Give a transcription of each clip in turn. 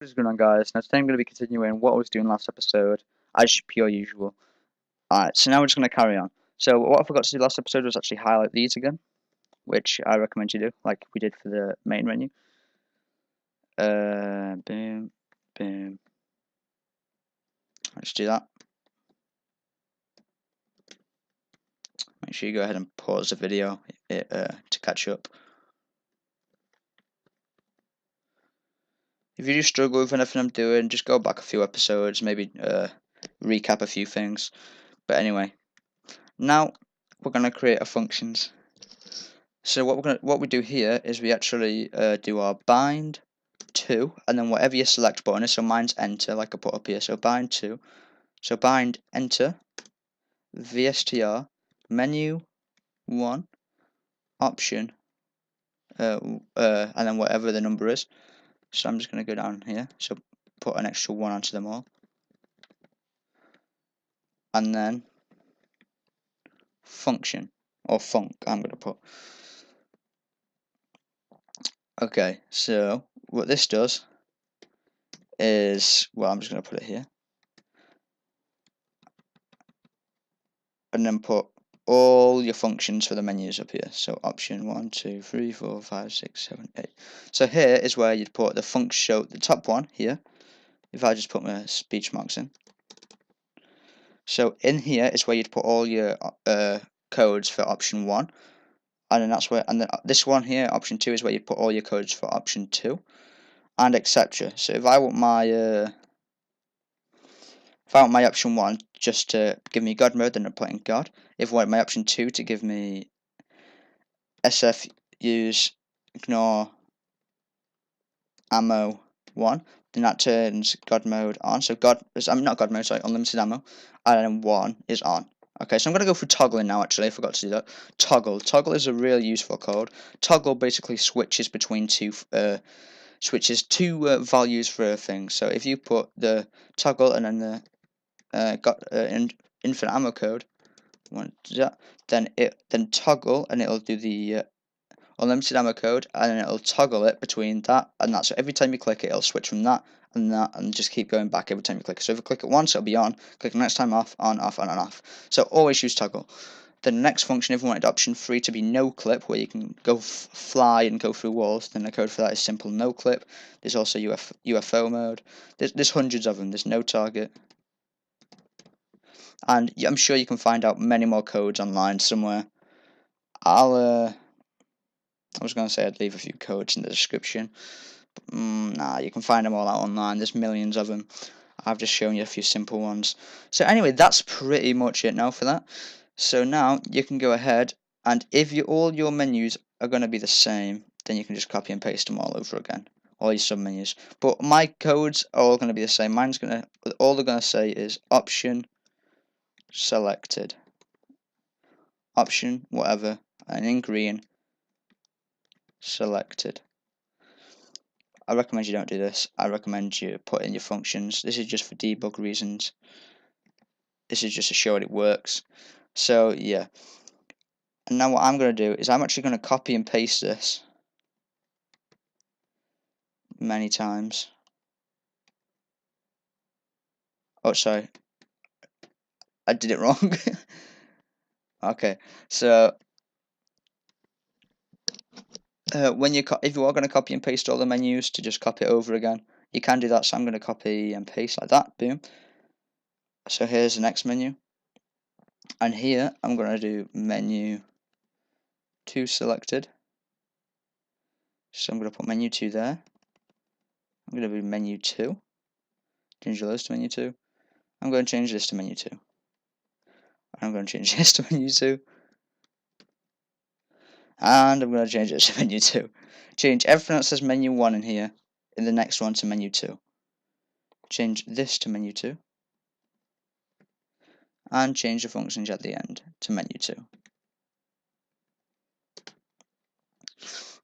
What is going on, guys? Now today I'm going to be continuing what I was doing last episode, as per usual. Alright, so now we're just going to carry on. So what I forgot to do last episode was actually highlight these again, which I recommend you do, like we did for the main menu. Boom, boom. Let's do that. Make sure you go ahead and pause the video to catch up. If you do struggle with anything I'm doing, just go back a few episodes, maybe recap a few things. But anyway, now we're going to create our functions. So what we do here is we actually do our bind to, and then whatever your select button is. So mine's enter, like I put up here. So bind to, so bind enter, VSTR, menu 1, option, and then whatever the number is. So I'm just going to go down here. So put an extra 1 onto them all, and then function or func. I'm going to put. Okay, so what this does is, well, I'm just going to put it here, and then put all your functions for the menus up here. So option 1, 2, 3, 4, 5, 6, 7, 8. So here is where you'd put the function. So the top one here, if I just put my speech marks in. So in here is where you'd put all your codes for option 1, and then that's where, and then this one here, option 2, is where you'd put all your codes for option 2, and etc. So if I want my option 1 just to give me God mode, then I put in God. If I want my option 2 to give me SF use ignore ammo 1, then that turns God mode on. So not God mode, sorry, unlimited ammo, and then 1 is on. Okay, so I'm gonna go through toggling now. Actually, I forgot to do that. Toggle is a really useful code. Toggle basically switches between two values for a thing. So if you put the toggle and then the infinite ammo code, then toggle, and it'll do the unlimited ammo code, and then it'll toggle it between that and that. So every time you click it, it'll switch from that, and just keep going back every time you click it. So if you click it once, it'll be on. Click the next time off, on, off, on, and off. So always use toggle. The next function, if you wanted option 3 to be no clip, where you can go fly and go through walls, then the code for that is simple no clip. There's also UFO mode. There's hundreds of them. There's no target. And I'm sure you can find out many more codes online somewhere. I was going to say I'd leave a few codes in the description. But, nah, you can find them all out online. There's millions of them. I've just shown you a few simple ones. So anyway, that's pretty much it now for that. So now you can go ahead, and if all your menus are going to be the same, then you can just copy and paste them all over again. All your submenus. But my codes are all going to be the same. All they're going to say is option selected. Option whatever, and in green, selected. I recommend you don't do this. I recommend you put in your functions. This is just for debug reasons. This is just to show it works. So yeah. And now what I'm going to do is I'm actually going to copy and paste this many times. Oh, sorry. I did it wrong. Okay. So if you are going to copy and paste all the menus to just copy it over again, you can do that. So I'm going to copy and paste like that. Boom. So here's the next menu. And here I'm going to do menu 2 selected. So I'm going to put menu 2 there. I'm going to do menu 2. Change the list to menu 2. I'm going to change this to menu 2. I'm going to change this to menu 2. And I'm going to change this to menu 2. Change everything that says menu 1 in here, in the next one, to menu 2. Change this to menu 2. And change the functions at the end to menu 2.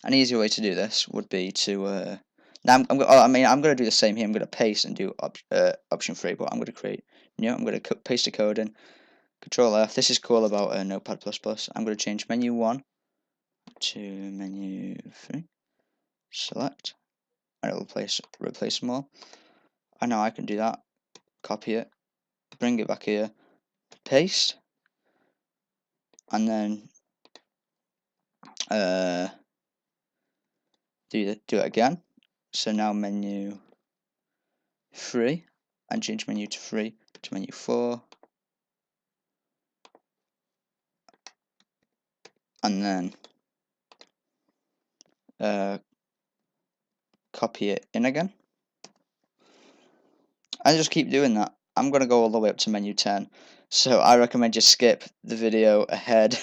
An easier way to do this would be to now I'm going to do the same here. I'm going to paste and do option 3, but I'm going to create new. I'm going to paste the code in. Control F. This is cool about Notepad++. I'm going to change menu 1 to menu 3. Select. and it'll replace them all. And now I can do that, copy it, bring it back here, paste, and then do it again. So now menu 3, and change menu to 3 to menu 4, and then copy it in again. I just keep doing that. I'm going to go all the way up to menu 10, so I recommend you skip the video ahead,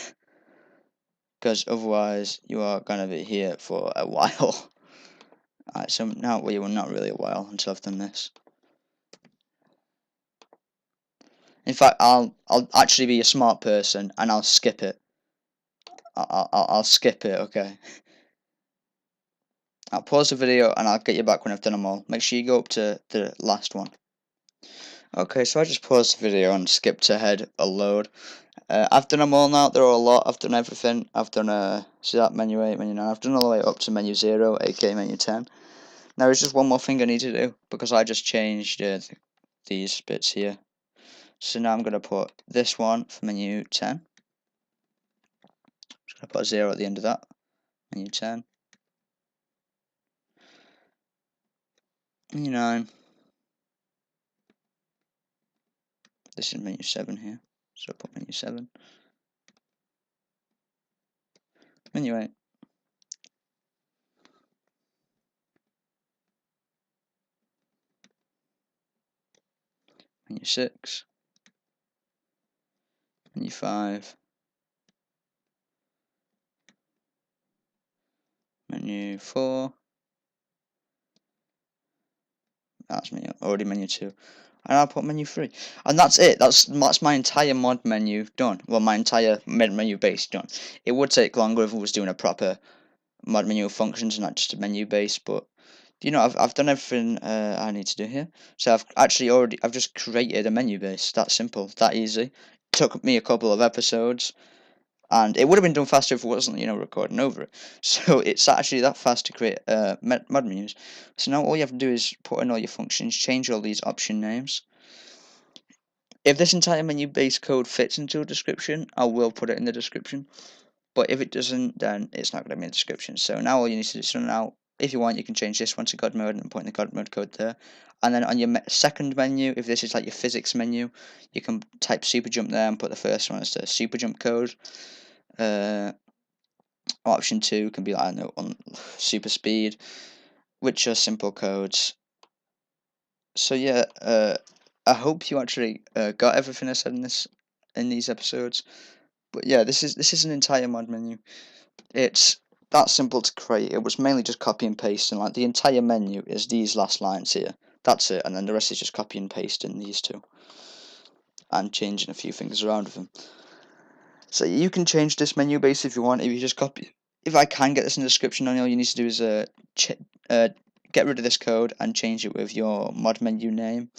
because otherwise you are going to be here for a while. Alright, so now, well, well, not really a while until I've done this. In fact, I'll actually be a smart person and I'll skip it. I'll skip it, okay. I'll pause the video and I'll get you back when I've done them all. Make sure you go up to the last one. Okay, so I just paused the video and skipped ahead a load. I've done them all now. There are a lot. I've done everything. I've done see that menu 8, menu 9. I've done all the way up to menu 0, aka menu 10. Now there's just one more thing I need to do, because I just changed these bits here. So now I'm going to put this one for menu 10. Just going to put a 0 at the end of that. Menu 10. Menu 9. This is menu 7 here. So put menu 7. Menu 8. Menu 6. Menu 5. Menu 4. That's already menu 2. And I'll put menu 3. And that's it. That's my entire mod menu done. Well, my entire menu base done. It would take longer if I was doing a proper mod menu of functions, not just a menu base, but you know, I've done everything I need to do here. So I've just created a menu base. That simple, that easy. Took me a couple of episodes, and it would have been done faster if it wasn't, you know, recording over it. So it's actually that fast to create mod menus. So now all you have to do is put in all your functions, change all these option names. If this entire menu base code fits into a description, I will put it in the description. But if it doesn't, then it's not going to be in the description. So now all you need to do, so now, if you want, you can change this one to God mode and put in the God mode code there. And then on your second menu, if this is like your physics menu, you can type super jump there and put the first one as the super jump code. Option 2 can be like, I don't know, on super speed, which are simple codes. So yeah, I hope you actually got everything I said in these episodes. But yeah, this is an entire mod menu. It's that simple to create. It was mainly just copy and paste, and like the entire menu is these last lines here. That's it, and then the rest is just copy and paste in these two, and changing a few things around with them. So you can change this menu base if you want. If you just copy, if I can get this in the description, all you need to do is get rid of this code and change it with your mod menu name.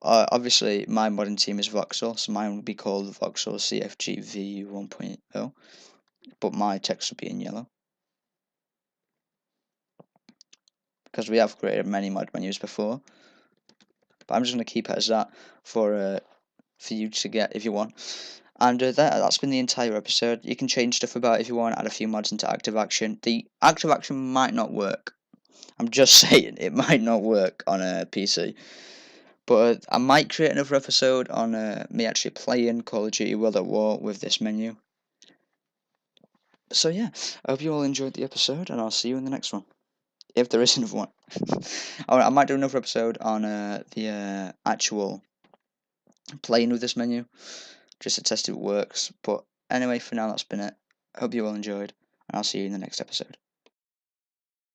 Obviously, my modding team is Voxel, so mine would be called Voxel CFG V 1.0, but my text would be in yellow, because we have created many mod menus before. But I'm just going to keep it as that for you to get if you want. And that's been the entire episode. You can change stuff about if you want, add a few mods into active action. The active action might not work. I'm just saying, it might not work on a PC. But I might create another episode on me actually playing Call of Duty World at War with this menu. So yeah, I hope you all enjoyed the episode, and I'll see you in the next one. If there is another one. I might do another episode on the actual playing with this menu, just to test if it works. But anyway, for now, that's been it. I hope you all enjoyed, and I'll see you in the next episode.